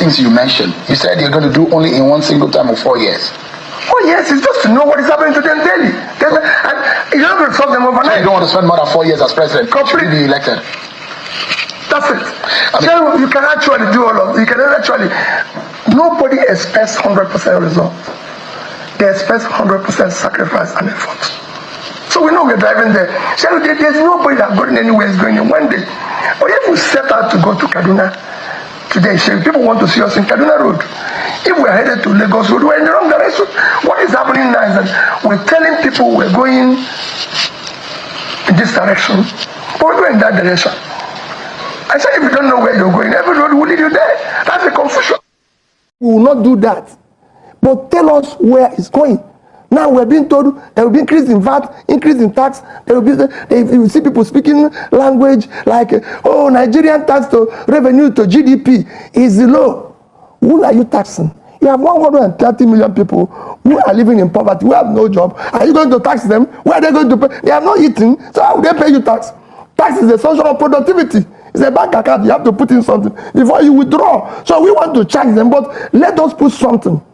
things you mentioned. You said you're going to do only in one single term of 4 years. Oh yes, it's just to know what is happening to them daily. And you're not going to solve them overnight. So you don't want to spend more than 4 years as president. Completely be elected. That's it. So you can actually do all of it. You can actually. Nobody expects 100% results. They expect 100% sacrifice and effort. So we know we're driving there. So there's nobody that going anywhere is going in one day. But if we set out to go to Kaduna today, people want to see us in Kaduna Road. If we're headed to Lagos Road, we're in the wrong direction. What is happening now is that we're telling people we're going in this direction, but we're going in that direction. I said, if you don't know where you're going, every road will lead you there. That's the confusion. We will not do that. But tell us where it's going. Now we're being told there will be increase in VAT, increase in tax. There will be, if you see people speaking language like, oh, Nigerian tax to revenue to GDP is low. Who are you taxing? You have 130 million people who are living in poverty, who have no job. Are you going to tax them? Where are they going to pay? They are not eating, so how will they pay you tax? Tax is a source of productivity. It's a bank account. You have to put in something before you withdraw. So we want to charge them, but let us put something.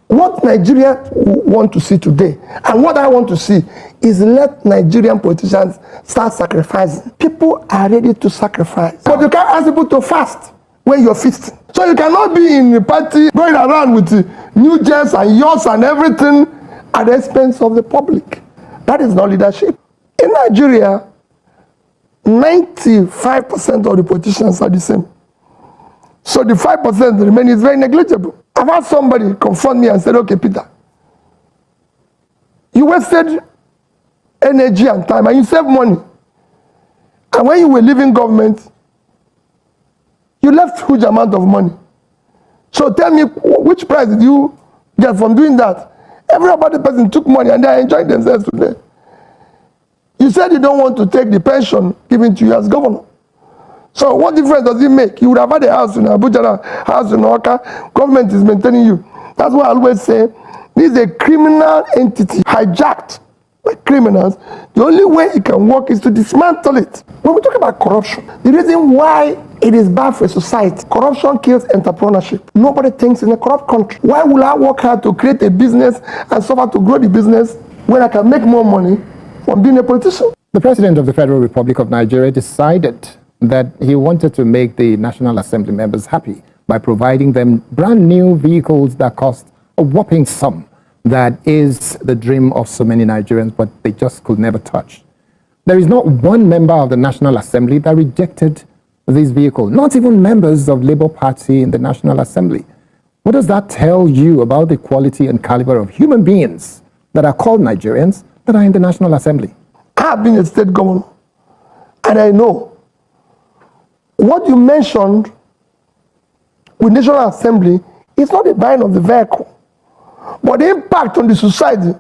What Nigeria want to see today, and what I want to see, is let Nigerian politicians start sacrificing. People are ready to sacrifice. But you can't ask people to fast when you're feasting. So you cannot be in the party going around with new jets and yachts and everything at the expense of the public. That is not leadership. In Nigeria, 95% of the politicians are the same. So the 5% remaining is very negligible. I've had somebody confront me and said, okay, Peter, you wasted energy and time and you saved money. And when you were leaving government, you left huge amount of money. So tell me, which price did you get from doing that? Every other person took money and they are enjoying themselves today. You said you don't want to take the pension given to you as governor. So what difference does it make? You would have had a house in Abuja, a house in Oka. Government is maintaining you. That's why I always say, this is a criminal entity hijacked by criminals. The only way it can work is to dismantle it. When we talk about corruption, the reason why it is bad for a society, corruption kills entrepreneurship. Nobody thinks in a corrupt country. Why will I work hard to create a business and suffer to grow the business when I can make more money from being a politician? The President of the Federal Republic of Nigeria decided that he wanted to make the National Assembly members happy by providing them brand new vehicles that cost a whopping sum. That is the dream of so many Nigerians, but they just could never touch. There is not one member of the National Assembly that rejected this vehicle, not even members of Labour Party in the National Assembly. What does that tell you about the quality and caliber of human beings that are called Nigerians that are in the National Assembly? I have been a state governor, and I know what you mentioned with National Assembly is not the buying of the vehicle, but the impact on the society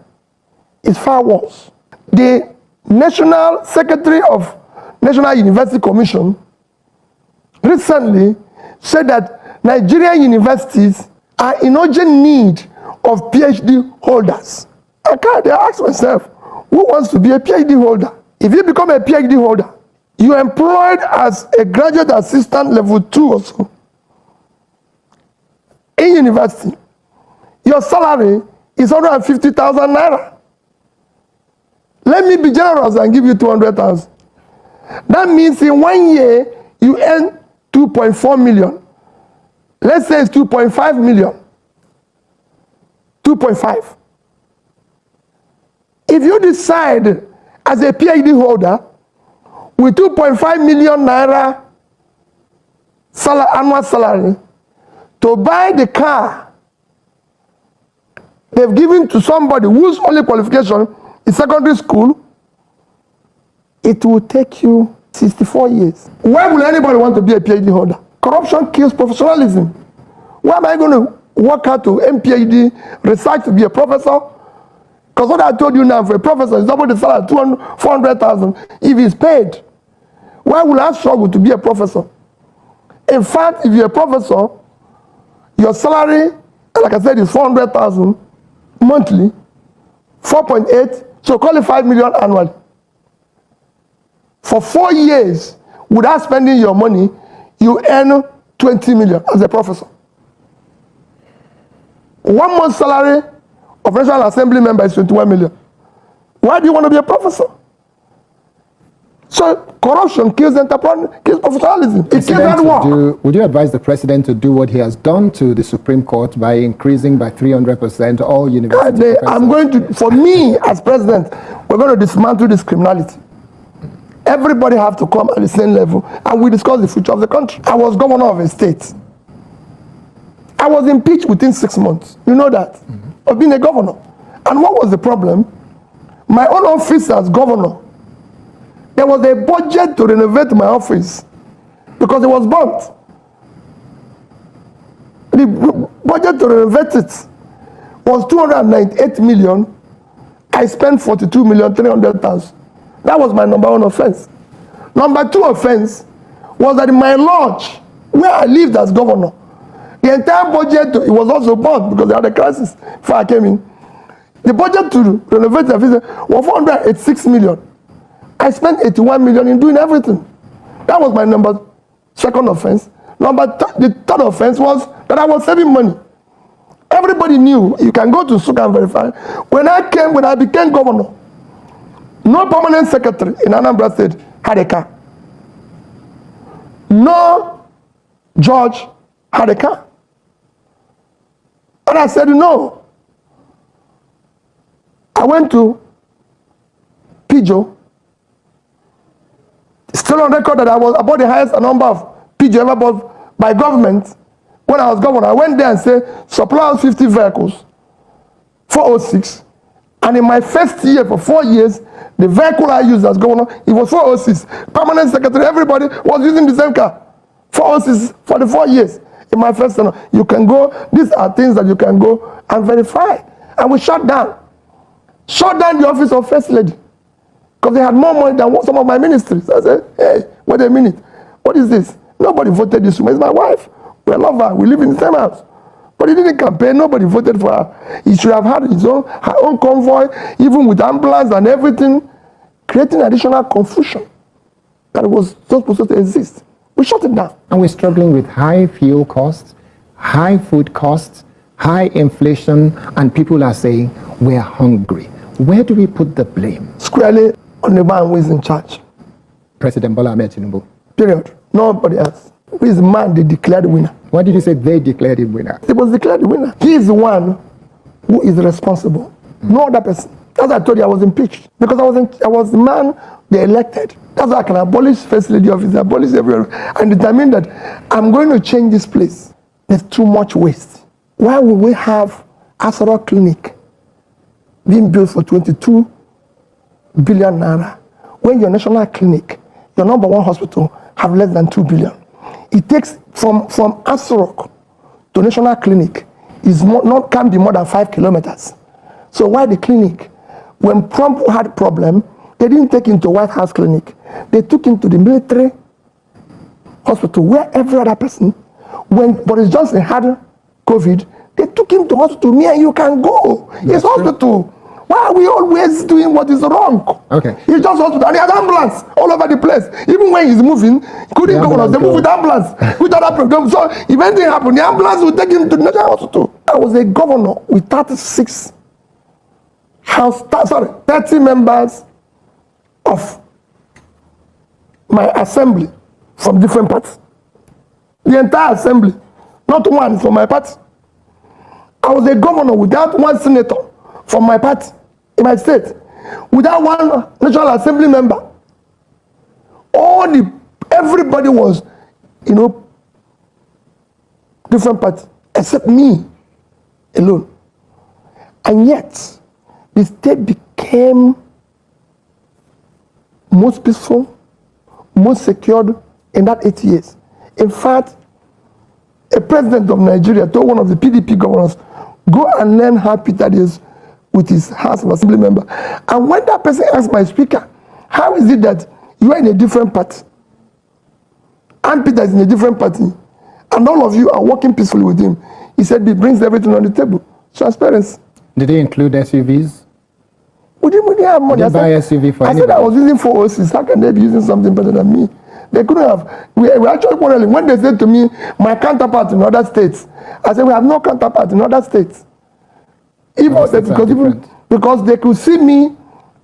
is far worse. The National Secretary of National University Commission recently said that Nigerian universities are in urgent need of PhD holders. I ask myself, who wants to be a PhD holder? If you become a PhD holder, you are employed as a graduate assistant level 2 or so in university. Your salary is 150,000 naira. Let me be generous and give you 200,000. That means in 1 year, you earn 2.4 million. Let's say it's 2.5 million. 2.5. If you decide as a PhD holder with 2.5 million naira annual salary to buy the car they've given to somebody whose only qualification is secondary school, it will take you 64 years. Why will anybody want to be a PhD holder? Corruption kills professionalism. Why am I going to work hard to MPhD, research to be a professor? Because what I told you now, for a professor, is double the salary, 400,000 if he's paid. Why will I struggle to be a professor? In fact, if you're a professor, your salary, like I said, is 400,000 monthly, 4.8, so call it 5 million annually. For 4 years, without spending your money, you earn 20 million as a professor. 1 month salary of National Assembly member is 21 million. Why do you want to be a professor? So corruption kills enterprise, kills professionalism. It kills hard work. Would you advise the president to do what he has done to the Supreme Court by increasing by 300% all university professors? I'm going to, for me as president, we're going to dismantle this criminality. Everybody have to come at the same level, and we discuss the future of the country. I was governor of a state. I was impeached within 6 months. You know that, of being a governor. And what was the problem? My own office as governor, there was a budget to renovate my office because it was burnt. The budget to renovate it was 298 million. I spent 42,300,000. That was my number one offense. Number two offense was that in my lodge, where I lived as governor, the entire budget, it was also burnt because they had a crisis before I came in. The budget to renovate the office was 486 million. I spent 81 million in doing everything. That was my second offense. The third offense was that I was saving money. Everybody knew. You can go to Suk and verify. When I became governor, no permanent secretary in Anambra State had a car. No judge had a car. And I said no. I went to Pijo. Still on record that I bought the highest number of Pijo ever bought by government. When I was governor, I went there and said, supply us 50 vehicles, 406. And in my first year, for 4 years, the vehicle I used as governor, it was 406. Permanent secretary, everybody was using the same car. 406 for the 4 years. In my first tenure, you can go, these are things that you can go and verify. And we shut down the office of First Lady. Because they had more money than some of my ministries. I said, hey, wait a minute. What is this? Nobody voted this woman. It's my wife. We love her. We live in the same house. But he didn't campaign. Nobody voted for her. He should have had her own convoy, even with ambulance and everything, creating additional confusion that was not supposed to exist. We shut it down. And we're struggling with high fuel costs, high food costs, high inflation, and people are saying we're hungry. Where do we put the blame? Squarely on the man who is in charge. President Bola Ahmed Tinubu. Period. Nobody else. Who is the man they declared winner? Why did you say they declared him winner? He was declared the winner. He is the one who is responsible. No other person. As I told you, I was impeached because I was the man they elected. That's why I can abolish First Lady office, abolish everywhere, and determine that I'm going to change this place. There's too much waste. Why would we have Asara Clinic being built for 22 billion naira when your national clinic, your number one hospital, have less than 2 billion? It takes from Asarok to national clinic can't be more than 5 kilometers. So why the clinic? When Trump had problem, they didn't take him to White House clinic. They took him to the military hospital where every other person, when Boris Johnson had COVID, they took him to hospital. Me and you can go. It's hospital. Why are we always doing what is wrong? Okay. He's just hospital. And he has ambulance all over the place. Even when he's moving, couldn't go. They move with ambulance. With other programs. So if anything happened, the ambulance will take him to the national hospital. I was a governor with 30 members of my assembly from different parties. The entire assembly, not one from my party. I was a governor without one senator from my party in my state, without one National Assembly member. Everybody was, different parties, except me alone. And yet, the state became most peaceful, most secured in that 8 years. In fact, a president of Nigeria told one of the PDP governors, go and learn how Peter is with his House of Assembly member. And when that person asked my speaker, how is it that you are in a different party, and Peter is in a different party, and all of you are working peacefully with him? He said he brings everything on the table. Transparency. Did they include SUVs? We didn't have money. Did they buy SUV for anybody? I said I was using 406. How can they be using something better than me? They couldn't have. We actually quarreling. When they said to me, my counterpart in other states, I said, we have no counterpart in other states. Because they could see me,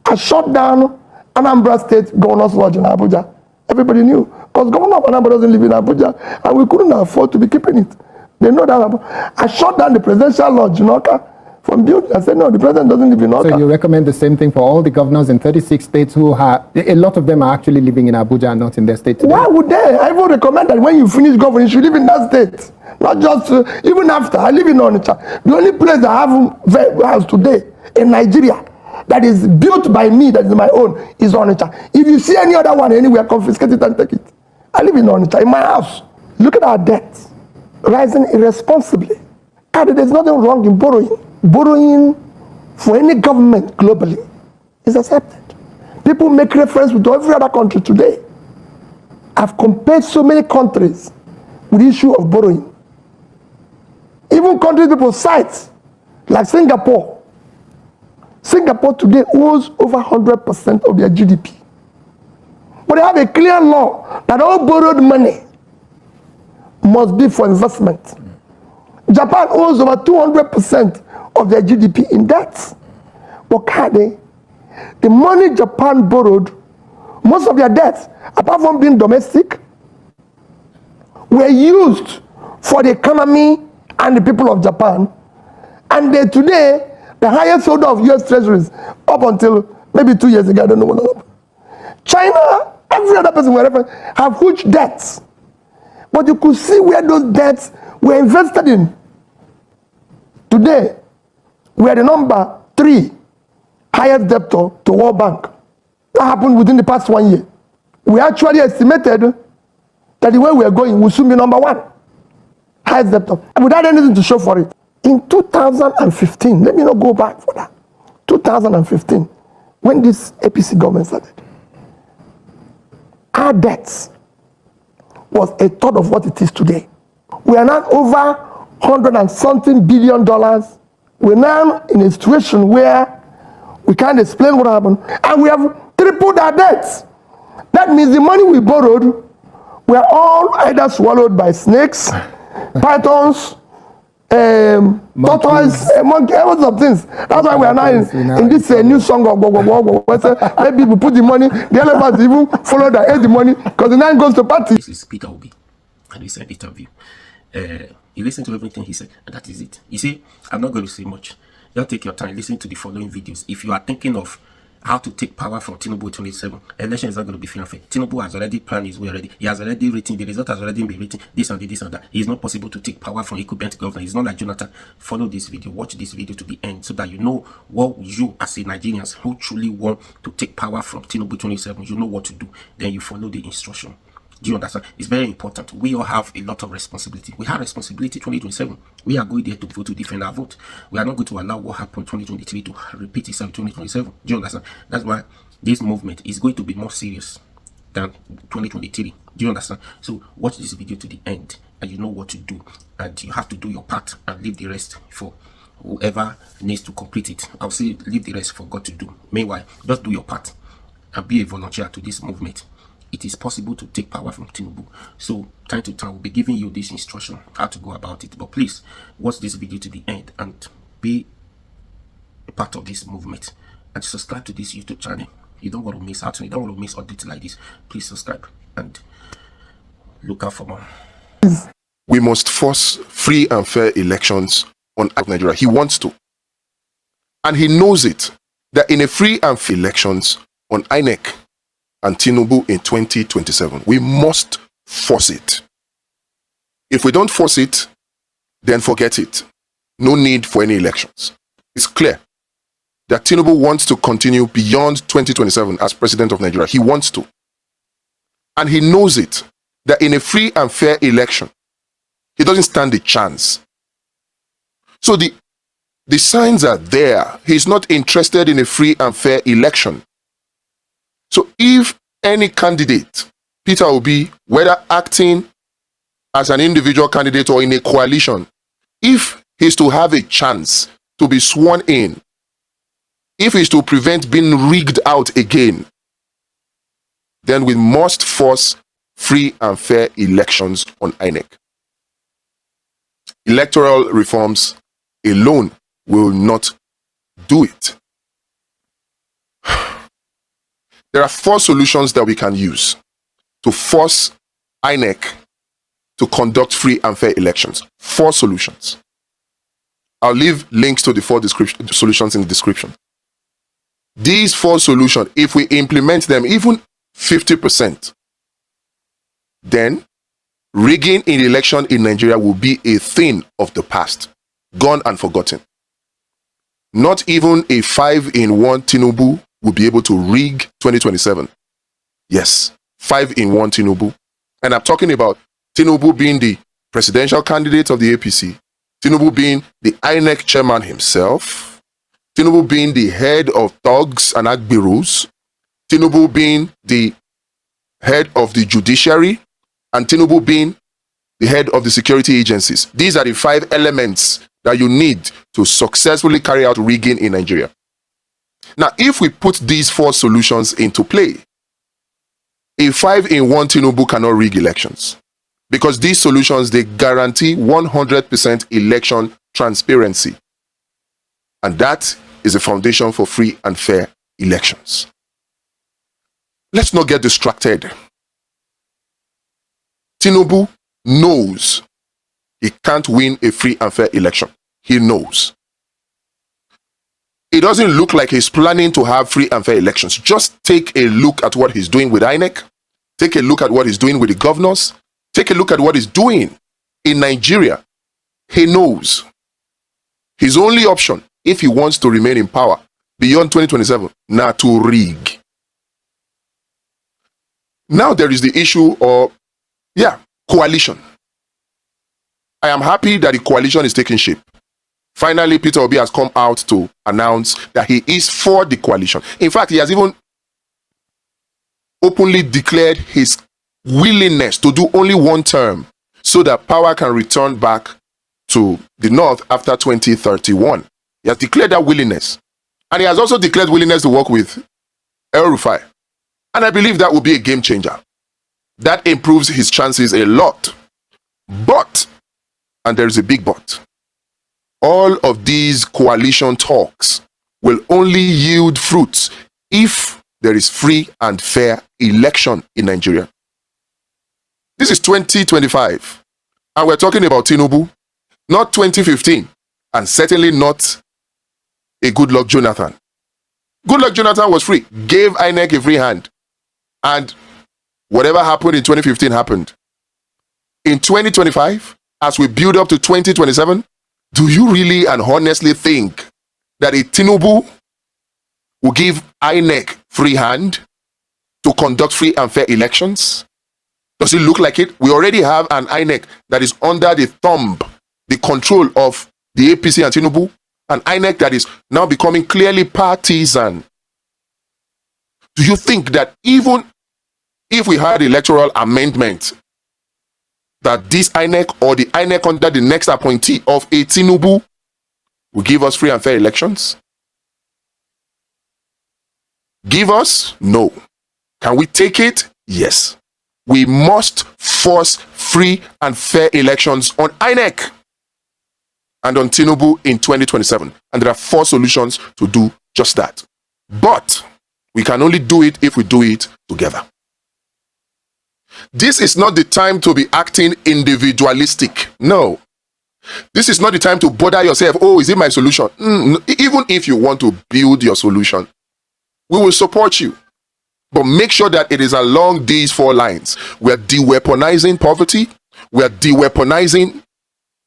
I shut down Anambra State Governor's Lodge in Abuja. Everybody knew. Because Governor of Anambra doesn't live in Abuja, and we couldn't afford to be keeping it. They know that. I shut down the presidential lodge in Oka from building. I said, no, the president doesn't live in Oka. So you recommend the same thing for all the governors in 36 states who have, a lot of them are actually living in Abuja and not in their state today. Why would they? I even recommend that when you finish governing, you should live in that state. Not just, even after, I live in Onitsha. The only place I have house today in Nigeria that is built by me, that is my own, is Onitsha. If you see any other one anywhere, confiscate it and take it. I live in Onitsha, in my house. Look at our debt rising irresponsibly. And there's nothing wrong in borrowing. Borrowing for any government globally is accepted. People make reference to every other country today. I've compared so many countries with the issue of borrowing. Even countries people cite, like Singapore. Singapore today owes over 100% of their GDP. But they have a clear law that all borrowed money must be for investment. Japan owes over 200% of their GDP in debt. But the money Japan borrowed, most of their debts, apart from being domestic, were used for the economy and the people of Japan. And today, the highest holder of US treasuries, up until maybe 2 years ago, I don't know what happened. China, every other person, wherever, have huge debts. But you could see where those debts were invested in. Today, we are the number 3 highest debtor to World Bank. That happened within the past 1 year. We actually estimated that the way we are going will soon be number 1 highest debtor, without anything to show for it. In 2015, let me not go back for that. 2015, when this APC government started, our debts was a third of what it is today. We are now over 100 and something billion dollars. We're now in a situation where we can't explain what happened, and we have tripled our debts. That means the money we borrowed were all either swallowed by snakes, pythons, tortoise, monkey, all sorts of things. That's why we are now in this new song of maybe we put the money, the elephants even follow that ate the money because the man goes to party. This is Peter Obi, and we said interview. You listen to everything he said, and that is it. You see, I'm not going to say much. Just take your time, listen to the following videos. If you are thinking of how to take power from Tinubu 27, election is not going to be fair and fair. Tinubu has already planned his way already. He has already written, the result has already been written, this and that. It is not possible to take power from incumbent governor. It's not like Jonathan. Follow this video, watch this video to the end so that you know what you as a Nigerians who truly want to take power from Tinubu 27, you know what to do. Then you follow the instruction. Do you understand? It's very important. We all have a lot of responsibility. We have responsibility 2027. We are going there to vote to defend our vote. We are not going to allow what happened 2023 to repeat itself 2027. Do you understand? That's why this movement is going to be more serious than 2023. Do you understand? So watch this video to the end and you know what to do. And you have to do your part and leave the rest for whoever needs to complete it. I'll say leave the rest for God to do. Meanwhile, just do your part and be a volunteer to this movement. It is possible to take power from Tinubu. So time to time we'll be giving you this instruction how to go about it. But please watch this video to the end and be a part of this movement and subscribe to this YouTube channel. You don't want to miss out. You don't want to miss updates like this. Please subscribe and look out for more. We must force free and fair elections on Nigeria. He wants to. And he knows it, that in a free and fair elections on INEC and Tinubu in 2027, we must force it. If we don't force it, then forget it. No need for any elections. It's clear that Tinubu wants to continue beyond 2027 as president of Nigeria. He wants to. And he knows it, that in a free and fair election, he doesn't stand a chance. So the signs are there. He's not interested in a free and fair election. So if any candidate, Peter Obi, whether acting as an individual candidate or in a coalition, if he's to have a chance to be sworn in, if he's to prevent being rigged out again, then we must force free and fair elections on INEC. Electoral reforms alone will not do it. There are 4 solutions that we can use to force INEC to conduct free and fair elections. 4 solutions. I'll leave links to the 4 solutions in the description. These 4 solutions, if we implement them even 50%, then rigging in election in Nigeria will be a thing of the past, gone and forgotten. Not even a 5-in-1 Tinubu will be able to rig 2027. Yes, 5-in-1 Tinubu. And I'm talking about Tinubu being the presidential candidate of the APC, Tinubu being the INEC chairman himself, Tinubu being the head of thugs and agbiros, Tinubu being the head of the judiciary, and Tinubu being the head of the security agencies. These are the 5 elements that you need to successfully carry out rigging in Nigeria. Now, if we put these 4 solutions into play, a 5-in-1 Tinubu cannot rig elections, because these solutions, they guarantee 100% election transparency. And that is the foundation for free and fair elections. Let's not get distracted. Tinubu knows he can't win a free and fair election. He knows. It doesn't look like he's planning to have free and fair elections. Just take a look at what he's doing with INEC. Take a look at what he's doing with the governors. Take a look at what he's doing in Nigeria. He knows his only option, if he wants to remain in power beyond 2027, now to rig. Now there is the issue of, coalition. I am happy that the coalition is taking shape. Finally, Peter Obi has come out to announce that he is for the coalition. In fact, he has even openly declared his willingness to do only 1 term so that power can return back to the north after 2031. He has declared that willingness. And he has also declared willingness to work with El-Rufai. And I believe that will be a game changer. That improves his chances a lot. But, and there is a big but, all of these coalition talks will only yield fruits if there is free and fair election in Nigeria. This is 2025, and we're talking about Tinubu, not 2015, and certainly not a Goodluck Jonathan. Goodluck Jonathan was free, gave INEC a free hand, and whatever happened in 2015 happened. In 2025, as we build up to 2027, do you really and honestly think that a Tinubu will give INEC free hand to conduct free and fair elections? Does it look like it? We already have an INEC that is under the thumb, the control of the APC and Tinubu, an INEC that is now becoming clearly partisan. Do you think that even if we had electoral amendment, that this INEC or the INEC under the next appointee of a Tinubu will give us free and fair elections? Give us? No. Can we take it? Yes. We must force free and fair elections on INEC and on Tinubu in 2027. And there are 4 solutions to do just that. But we can only do it if we do it together. This is not the time to be acting individualistic. No. This is not the time to bother yourself. Oh, is it my solution? Even if you want to build your solution, we will support you. But make sure that it is along these 4 lines. We are de-weaponizing poverty. We are de-weaponizing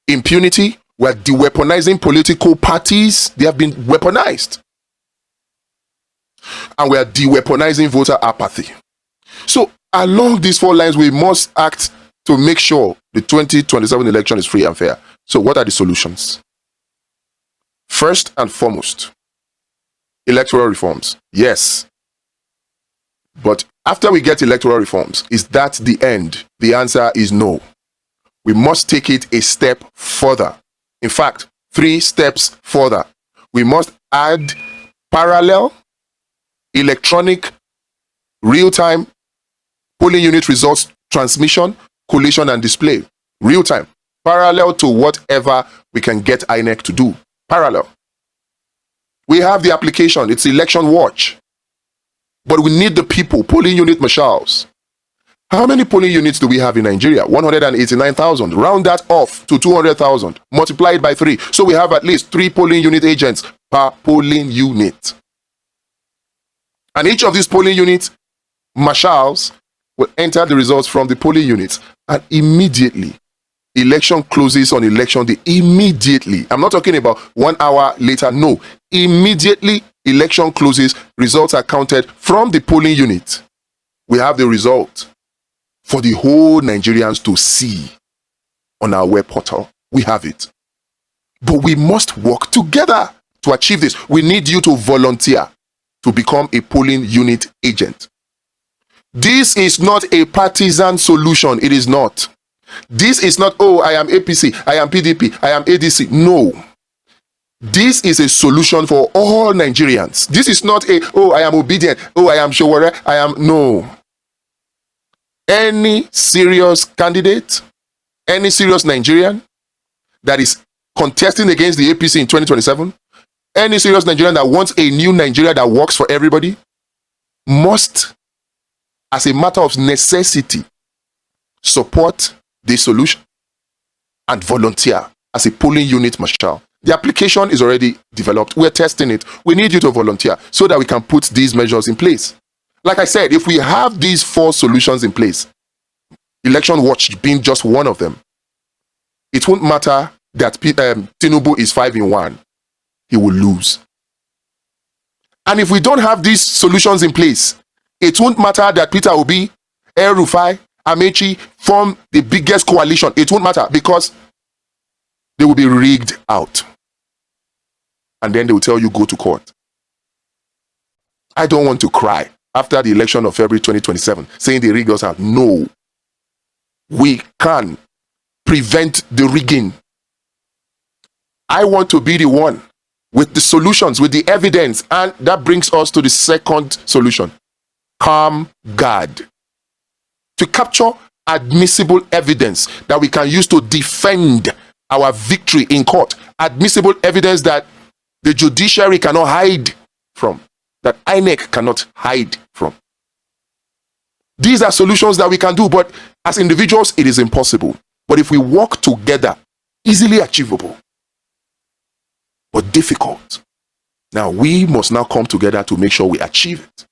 impunity. We are de-weaponizing political parties. They have been weaponized. And we are de-weaponizing voter apathy. So along these 4 lines, we must act to make sure the 2027 election is free and fair. So what are the solutions? First and foremost, electoral reforms. Yes. But after we get electoral reforms, is that the end? The answer is no. We must take it a step further. In fact, 3 steps further. We must add parallel, electronic, real-time polling unit results transmission, collation, and display. Real-time. Parallel to whatever we can get INEC to do. Parallel. We have the application. It's Election Watch. But we need the people, polling unit marshals. How many polling units do we have in Nigeria? 189,000. Round that off to 200,000. Multiply it by 3. So we have at least 3 polling unit agents per polling unit. And each of these polling unit marshals will enter the results from the polling units. And immediately, election closes on election day. Immediately. I'm not talking about 1 hour later. No. Immediately, election closes. Results are counted from the polling unit. We have the result for the whole Nigerians to see on our web portal. We have it. But we must work together to achieve this. We need you to volunteer to become a polling unit agent. This is not a partisan solution. It is not. This is not, oh, I am APC, I am PDP, I am ADC. No. This is a solution for all Nigerians. This is not a, oh, I am obedient, oh, I am Showore, I am, no. Any serious candidate, any serious Nigerian that is contesting against the APC in 2027, any serious Nigerian that wants a new Nigeria that works for everybody, must, as a matter of necessity, support this solution and volunteer as a polling unit marshal. The application is already developed. We're testing it. We need you to volunteer so that we can put these measures in place. Like I said, if we have these 4 solutions in place, Election Watch being just one of them, it won't matter that Tinubu is 5-in-1. He will lose. And if we don't have these solutions in place, it won't matter that Peter Obi, El-Rufai, Amechi form the biggest coalition. It won't matter because they will be rigged out. And then they will tell you, go to court. I don't want to cry after the election of February 2027, saying they rigged us out. No. We can prevent the rigging. I want to be the one with the solutions, with the evidence. And that brings us to the second solution. Calm guard. To capture admissible evidence that we can use to defend our victory in court. Admissible evidence that the judiciary cannot hide from. That INEC cannot hide from. These are solutions that we can do, but as individuals, it is impossible. But if we work together, easily achievable, but difficult. Now, we must now come together to make sure we achieve it.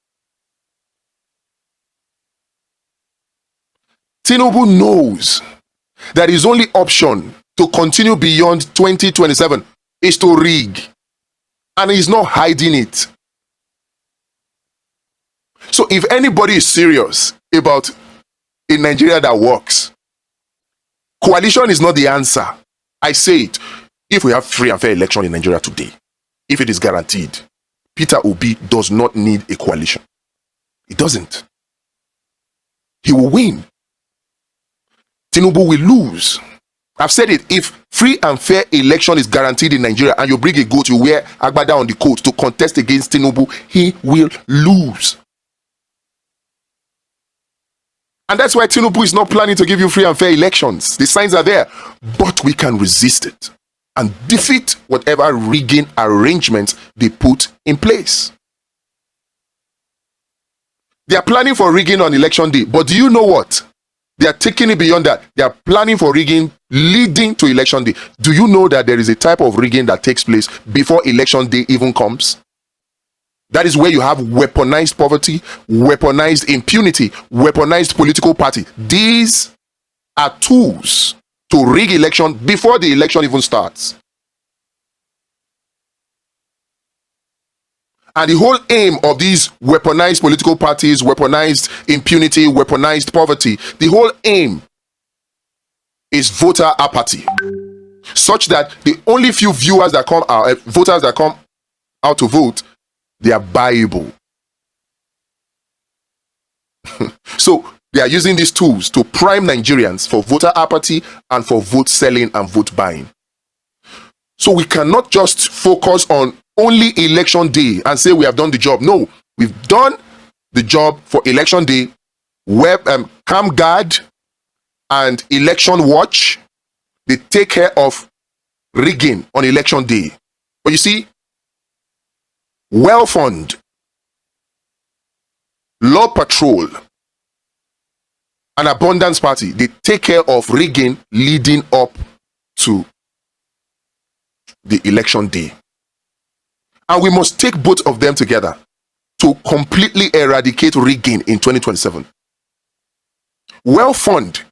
Tinubu knows that his only option to continue beyond 2027 is to rig. And he's not hiding it. So if anybody is serious about a Nigeria that works, coalition is not the answer. I say it. If we have free and fair election in Nigeria today, if it is guaranteed, Peter Obi does not need a coalition. He doesn't. He will win. Tinubu will lose. I've said it. If free and fair election is guaranteed in Nigeria and you bring a goat, you wear agbada on the coat to contest against Tinubu, he will lose. And that's why Tinubu is not planning to give you free and fair elections. The signs are there. But we can resist it and defeat whatever rigging arrangements they put in place. They are planning for rigging on election day. But do you know what? They are taking it beyond that. They are planning for rigging leading to election day. Do you know that there is a type of rigging that takes place before election day even comes? That is where you have weaponized poverty, weaponized impunity, weaponized political party. These are tools to rig election before the election even starts. And the whole aim of these weaponized political parties, weaponized impunity, weaponized poverty, the whole aim is voter apathy. Such that the only few viewers that come out, voters that come out to vote, they are buyable. So they are using these tools to prime Nigerians for voter apathy and for vote selling and vote buying. So we cannot just focus on only election day and say we have done the job. No, we've done the job for election day. Calm Guard and Election Watch, they take care of rigging on election day. But you see, Well Fund, Law Patrol, and Abundance Party, they take care of rigging leading up to the election day. And we must take both of them together to completely eradicate rigging in 2027. Well Fund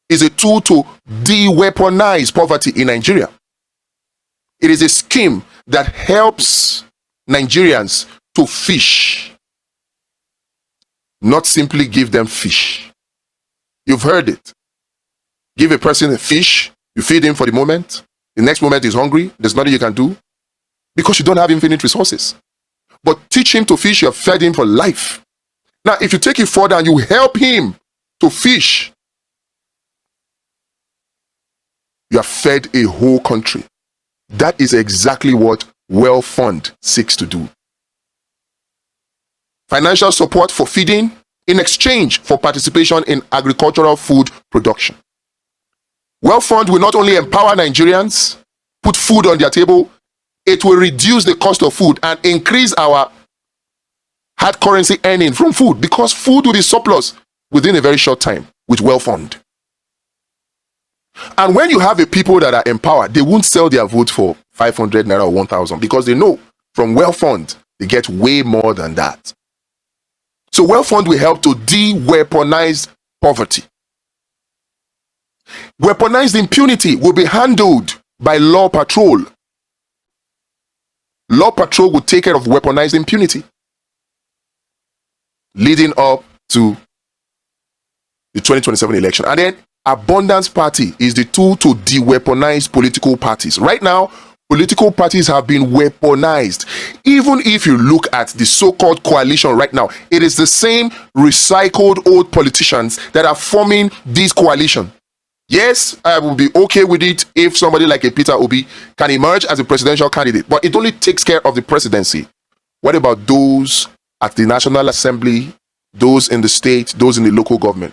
is a tool to de-weaponize poverty in Nigeria. It is a scheme that helps Nigerians to fish, not simply give them fish. You've heard it. Give a person a fish, you feed him for the moment, the next moment he's hungry, there's nothing you can do because you don't have infinite resources. But teach him to fish, you have fed him for life. Now, if you take it further and you help him to fish, you have fed a whole country. That is exactly what Well Fund seeks to do. Financial support for feeding in exchange for participation in agricultural food production. Well Fund will not only empower Nigerians, put food on their table, it will reduce the cost of food and increase our hard currency earning from food, because food will be surplus within a very short time with Well Fund. And when you have a people that are empowered, they won't sell their vote for 500 naira or 1,000 because they know from Well Fund they get way more than that. So Well Fund will help to de-weaponize poverty. Weaponized impunity will be handled by Law Patrol. Law Patrol will take care of weaponized impunity leading up to the 2027 election. And then Abundance Party is the tool to de-weaponize political parties. Right now, political parties have been weaponized. Even if you look at the so-called coalition right now, it is the same recycled old politicians that are forming this coalition. Yes, I will be okay with it if somebody like a Peter Obi can emerge as a presidential candidate, but it only takes care of the presidency. What about those at the National Assembly, those in the state, those in the local government?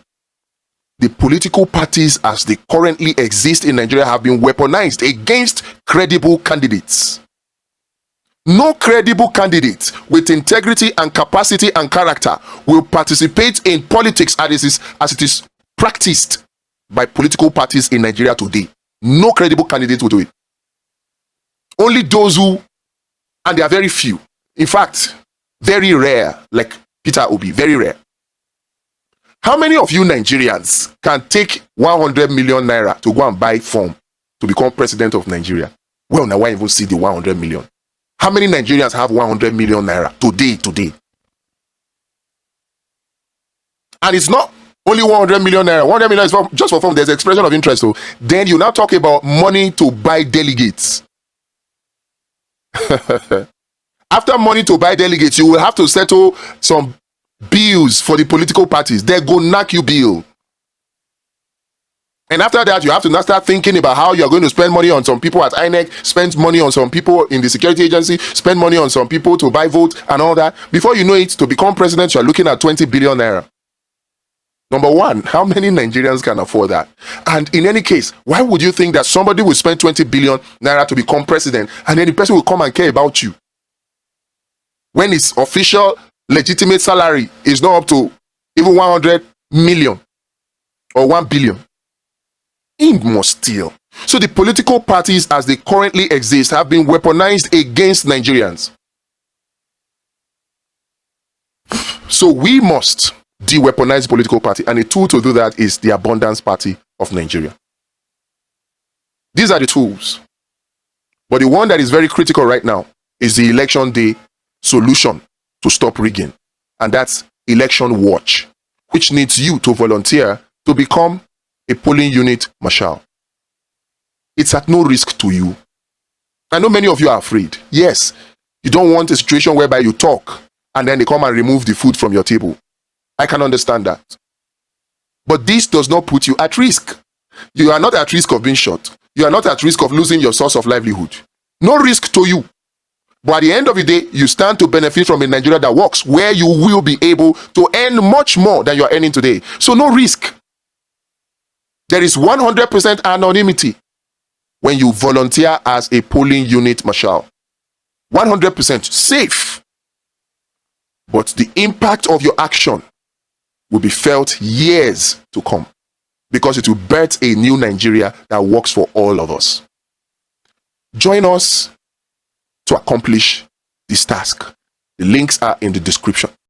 The political parties as they currently exist in Nigeria have been weaponized against credible candidates. No credible candidate with integrity and capacity and character will participate in politics as it is practiced by political parties in Nigeria today. No credible candidate will do it. Only those who, and they are very few, in fact, very rare, like Peter Obi, very rare. How many of you Nigerians can take 100 million naira to go and buy form to become president of Nigeria? Well, now why even see the 100 million? How many Nigerians have 100 million naira today? And it's not only 100 million naira. 100 million is just for form. There's expression of interest. So then you now talk about money to buy delegates. After money to buy delegates, you will have to settle some bills for the political parties. They go knock you bill. And after that, you have to now start thinking about how you're going to spend money on some people at INEC, spend money on some people in the security agency, spend money on some people to buy vote and all that. Before you know it, to become president, you're looking at 20 billion naira. Number one, how many Nigerians can afford that? And in any case, why would you think that somebody will spend 20 billion naira to become president and then the person will come and care about you when his official legitimate salary is not up to even 100 million or 1 billion? He must steal. So the political parties as they currently exist have been weaponized against Nigerians. So we must de-weaponize political party, and a tool to do that is the Abundance Party of Nigeria. These are the tools. But the one that is very critical right now is the election day solution to stop rigging, and that's Election Watch, which needs you to volunteer to become a polling unit marshal. It's at no risk to you. I know many of you are afraid. Yes, you don't want a situation whereby you talk and then they come and remove the food from your table. I can understand that. But this does not put you at risk. You are not at risk of being shot. You are not at risk of losing your source of livelihood. No risk to you. But at the end of the day, you stand to benefit from a Nigeria that works, where you will be able to earn much more than you are earning today. So no risk. There is 100% anonymity when you volunteer as a polling unit marshal. 100% safe. But the impact of your action will be felt years to come, because it will birth a new Nigeria that works for all of us. Join us to accomplish this task. The links are in the description.